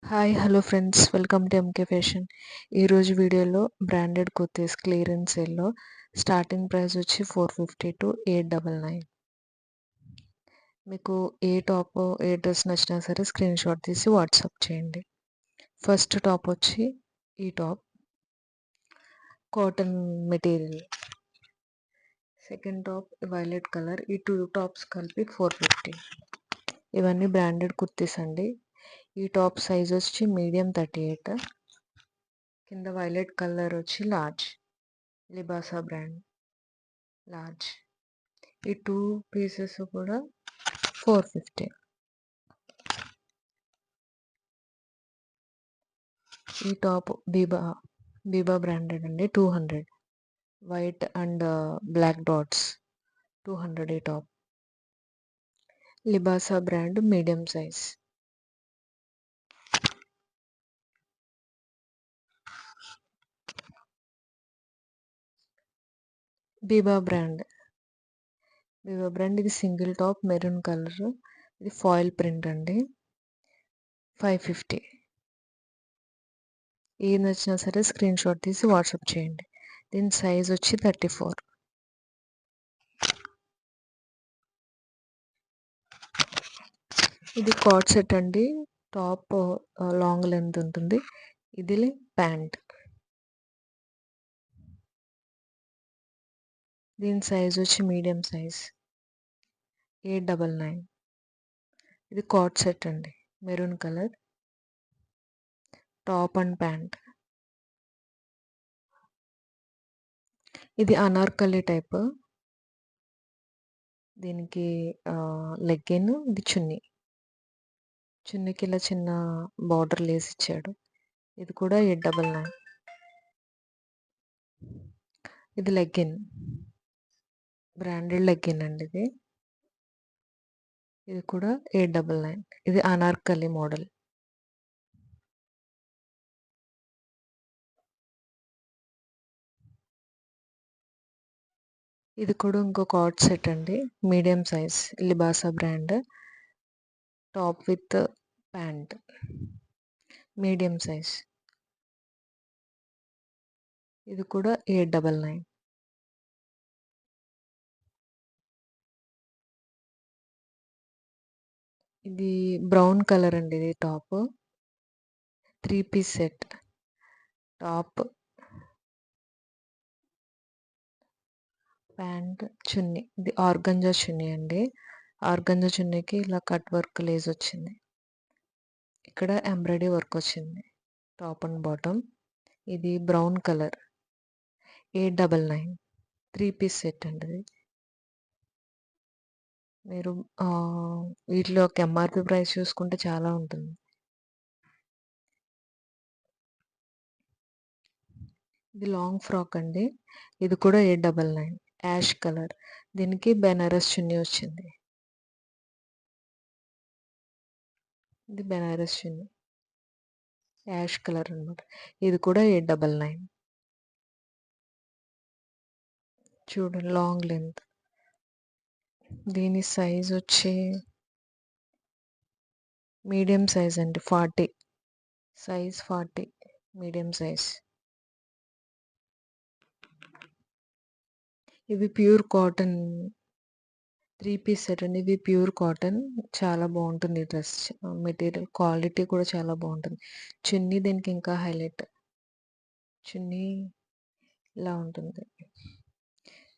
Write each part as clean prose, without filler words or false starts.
Hi hello friends, welcome to MK fashion. ఈరోజు వీడియోలో branded kurtis clearance సేల్లో స్టార్టింగ్ ప్రైస్ వచ్చి 450 టు 899. మీకు ఏ టాప్ ఏ డ్రెస్ నచ్చినా సరే స్క్రీన్ షాట్ తీసి వాట్సాప్ చేయండి. ఫస్ట్ టాప్ వచ్చి ఈ top cotton material. Second top violet colour. ఈ టూ టాప్స్ కలిపి 450. ఇవన్నీ బ్రాండెడ్ కుర్తీస్ అండి. ఈ టాప్ సైజ్ వచ్చి మీడియం 38. కింద వైలెట్ కలర్ వచ్చి లార్జ్, లిబాసా బ్రాండ్ లార్జ్. ఈ టూ పీసెస్ కూడా 450. ఈ టాప్ బీబా బ్రాండెడ్ అండి, 200. వైట్ అండ్ బ్లాక్ డాట్స్, 200 ఈ top. Libas brand medium size. Biba brand ఇది సింగిల్ టాప్ మెరూన్ కలర్. ఇది ఫాయిల్ ప్రింట్ అండి, 550. ఏది నచ్చినా సరే స్క్రీన్ షాట్ తీసి వాట్సాప్ చేయండి. దీని సైజ్ వచ్చి 34. ఇది కార్డ్ సెట్ అండి. టాప్ లాంగ్ లెంత్ ఉంటుంది. ఇది ప్యాంట్. దీని సైజ్ వచ్చి మీడియం సైజ్, 899. ఇది కార్డ్ సెట్ అండి, maroon colour, top and pant. ఇది అనార్కలి టైప్. దీనికి లెగ్గిన్, ఇది చున్నీకి ఇలా చిన్న బార్డర్ లేసి ఇచ్చాడు. ఇది కూడా 899. ఇది లెగ్గిన్, బ్రాండెడ్ లెగ్గిన్ అండి. ఇది కూడా 899. ఇది అనార్కలి మోడల్. ఇది కూడా ఇంకో కార్డ్ సెట్ అండి, medium size, Libas brand, top with pant, medium size. ఇది కూడా 899. ఇది బ్రౌన్ కలర్ అండి. ఇది top 3 piece set. Top, pant, chunni. ఇది ఆర్గంజా చున్నీ అండి. ఆర్గంజా చున్నీకి ఇలా కట్ వర్క్ లేస్ వచ్చింది. ఇక్కడ ఎంబ్రాయిడరీ వర్క్ వచ్చింది టాప్ అండ్ బాటమ్. ఇది బ్రౌన్ కలర్, 899. 3 పీస్ సెట్ అండి. మీరు వీటిలో ఒక ఎంఆర్పి ప్రైస్ చూసుకుంటే చాలా ఉంటుంది. ఇది లాంగ్ ఫ్రాక్ అండి. ఇది కూడా 899. Ash colour. దీనికి బెనారస్ చున్నీ వచ్చింది. ఇది బెనారస్ చున్నీ, యాష్ కలర్ అనమాట. ఇది కూడా 899. చూడండి, లాంగ్ లెంత్. దీని సైజ్ వచ్చి మీడియం సైజ్ అండి, 40. Size 40, medium size. ఇవి ప్యూర్ కాటన్ 3 పీస్ సెట్ అండి. ఇవి ప్యూర్ కాటన్. చాలా బాగుంటుంది డ్రెస్ మెటీరియల్. క్వాలిటీ కూడా చాలా బాగుంటుంది. చున్నీ దీనికి ఇంకా హైలైట్. చున్నీ ఇలా ఉంటుంది.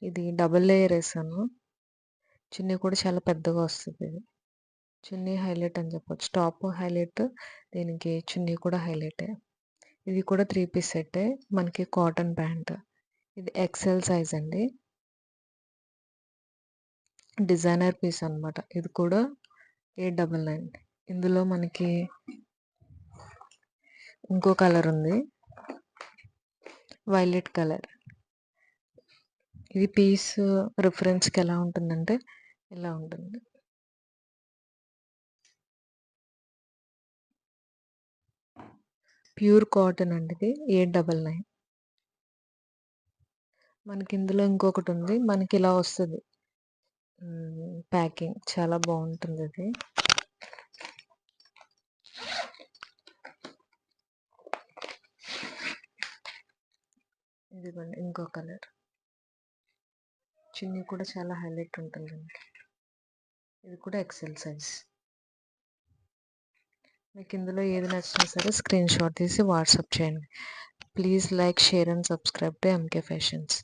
ఇది డబుల్ లేయర్ వేసాను. చున్నీ కూడా చాలా పెద్దగా వస్తుంది. ఇది చున్నీ హైలైట్ అని చెప్పొచ్చు. టాప్ హైలైట్, దీనికి చున్నీ కూడా హైలైట్. ఇది కూడా 3 పీస్ సెట్. మనకి కాటన్ ప్యాంట్. ఇది ఎక్సెల్ సైజ్ అండి, డిజైనర్ పీస్ అనమాట. ఇది కూడా 899. ఇందులో మనకి ఇంకో కలర్ ఉంది, వైలెట్ కలర్. ఇది పీస్ రిఫరెన్స్కి ఎలా ఉంటుందంటే ఇలా ఉంటుంది. ప్యూర్ కాటన్ అండి. ఇది 899. మనకి ఇందులో ఇంకొకటి ఉంది. మనకి ఇలా వస్తుంది ప్యాకింగ్. చాలా బాగుంటుంది ఇది. ఇదిగోండి ఇంకో కలర్. చున్నీ కూడా చాలా హైలైట్ ఉంటుందండి. ఇది కూడా ఎక్సెల్ సైజ్. మీకు ఇందులో ఏది నచ్చినా సరే స్క్రీన్ షాట్ తీసి వాట్సాప్ చేయండి. Please like, share and subscribe to MK fashions.